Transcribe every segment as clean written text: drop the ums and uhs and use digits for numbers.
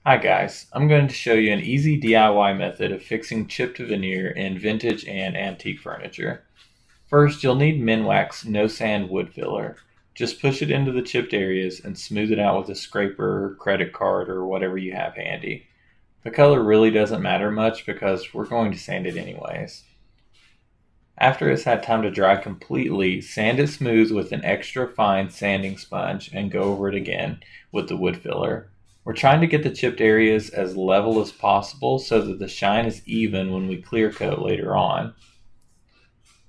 Hi guys, I'm going to show you an easy DIY method of fixing chipped veneer in vintage and antique furniture. First, you'll need Minwax No Sand Wood Filler. Just push it into the chipped areas and smooth it out with a scraper, credit card, or whatever you have handy. The color really doesn't matter much because we're going to sand it anyways. After it's had time to dry completely, sand it smooth with an extra fine sanding sponge and go over it again with the wood filler. We're trying to get the chipped areas as level as possible so that the shine is even when we clear coat later on.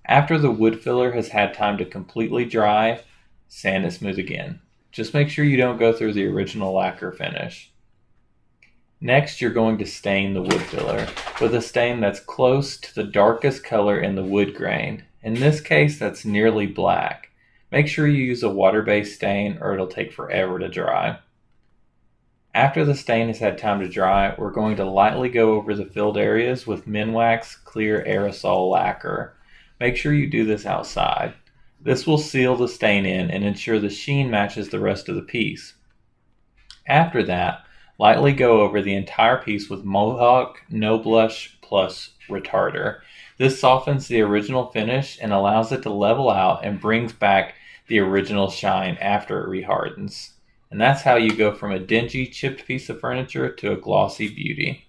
After the wood filler has had time to completely dry, sand it smooth again. Just make sure you don't go through the original lacquer finish. Next, you're going to stain the wood filler with a stain that's close to the darkest color in the wood grain. In this case, that's nearly black. Make sure you use a water-based stain or it'll take forever to dry. After the stain has had time to dry, we're going to lightly go over the filled areas with Minwax Clear Aerosol Lacquer. Make sure you do this outside. This will seal the stain in and ensure the sheen matches the rest of the piece. After that, lightly go over the entire piece with Mohawk No Blush Plus Retarder. This softens the original finish and allows it to level out and brings back the original shine after it rehardens. And that's how you go from a dingy, chipped piece of furniture to a glossy beauty.